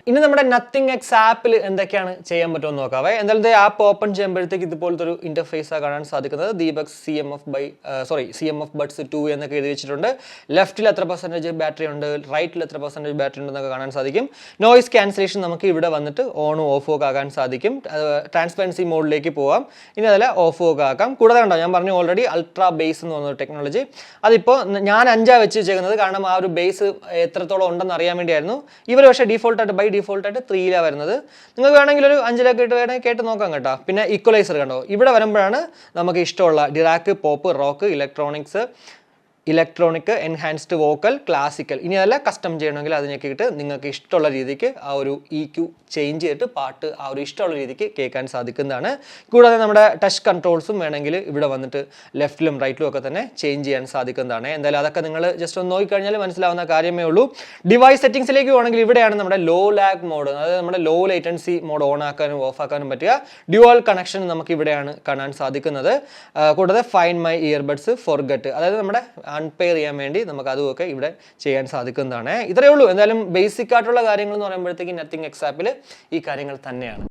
ഇനി നമ്മുടെ nothing X ആപ്പിൽ എന്തൊക്കെയാണ് ചെയ്യാൻ പറ്റുമെന്ന് നോക്കാവേ. എന്തായാലും ആപ്പ് ഓപ്പൺ ചെയ്യുമ്പോഴത്തേക്ക് ഇതുപോലത്തെ ഒരു ഇന്റർഫേസാണ് കാണാൻ സാധിക്കുന്നത്. ദീപക് CMF Buds 2 എന്നൊക്കെ എഴുതി വെച്ചിട്ടുണ്ട്. ലെഫ്റ്റിൽ എത്ര പെർസെൻറ്റേജ് ബാറ്ററി ഉണ്ട്, റൈറ്റിൽ എത്ര പെർസെൻറ്റേജ് ബാറ്ററി ഉണ്ടെന്നൊക്കെ കാണാൻ സാധിക്കും. നോയിസ് ക്യാൻസലേഷൻ നമുക്ക് ഇവിടെ വന്നിട്ട് ഓണും ഓഫും ഒക്കെ ആക്കാൻ സാധിക്കും. ട്രാൻസ്പെറൻസി മോഡിലേക്ക് പോകാം. ഇനി അതിൽ ഓഫും ഒക്കെ ആക്കാം. കൂടാതെ ഉണ്ടോ ഞാൻ പറഞ്ഞു ഓൾറെഡി അൾട്രാ ബേസ് എന്ന് പറഞ്ഞൊരു ടെക്നോളജി. അതിപ്പോൾ ഞാൻ 5 വെച്ച് ചെയ്യുന്നത്, കാരണം ആ ഒരു ബേസ് എത്രത്തോളം ഉണ്ടെന്ന് അറിയാൻ വേണ്ടിയായിരുന്നു. ഇവർ പക്ഷേ ബൈ ഡിഫോൾട്ടായിട്ട് 3 വരുന്നത്. നിങ്ങൾക്ക് വേണമെങ്കിൽ ഒരു 5 വേണമെങ്കിൽ കേട്ട് നോക്കാം കേട്ടോ. പിന്നെ ഈക്വലൈസർ കണ്ടോ, ഇവിടെ വരുമ്പോഴാണ് നമുക്ക് ഇഷ്ടമുള്ള Dirac, pop, rock, electronic, enhanced vocal, classical, ഇനി അതെല്ലാം കസ്റ്റം ചെയ്യണമെങ്കിൽ അതിനൊക്കെ ഇട്ട് നിങ്ങൾക്ക് ഇഷ്ടമുള്ള രീതിക്ക് ആ ഒരു EQ ചേഞ്ച് ചെയ്തിട്ട് പാട്ട് ആ ഒരു ഇഷ്ടമുള്ള രീതിക്ക് കേൾക്കാൻ സാധിക്കുന്നതാണ്. കൂടാതെ നമ്മുടെ ടച്ച് കൺട്രോൾസും വേണമെങ്കിൽ ഇവിടെ വന്നിട്ട് ലെഫ്റ്റിലും റൈറ്റിലും ഒക്കെ തന്നെ ചേഞ്ച് ചെയ്യാൻ സാധിക്കുന്നതാണ്. എന്തായാലും അതൊക്കെ നിങ്ങൾ ജസ്റ്റ് ഒന്ന് നോക്കിക്കഴിഞ്ഞാൽ മനസ്സിലാവുന്ന കാര്യമേ ഉള്ളൂ. ഡിവൈസ് സെറ്റിംഗ്സിലേക്ക് പോകണമെങ്കിൽ ഇവിടെയാണ് നമ്മുടെ ലോ ലാഗ് മോഡ്, അതായത് നമ്മുടെ ലോ ലേറ്റൻസി മോഡ് ഓൺ ആക്കാനും ഓഫ് ആക്കാനും പറ്റുക. ഡ്യുവൽ കണക്ഷൻ നമുക്ക് ഇവിടെയാണ് കാണാൻ സാധിക്കുന്നത്. കൂടാതെ ഫൈൻഡ് മൈ ഇയർബഡ്സ് ഫോർഗെറ്റ്, അതായത് നമ്മുടെ അൺപെയർ ചെയ്യാൻ വേണ്ടി നമുക്ക് അതുമൊക്കെ ഇവിടെ ചെയ്യാൻ സാധിക്കുന്നതാണ്. ഇത്രയേ ഉള്ളൂ. എന്തായാലും ബേസിക് ആയിട്ടുള്ള കാര്യങ്ങൾ എന്ന് പറയുമ്പോഴത്തേക്ക് നത്തിങ് എക്സ് ആപ്പിൽ ഈ കാര്യങ്ങൾ തന്നെയാണ്.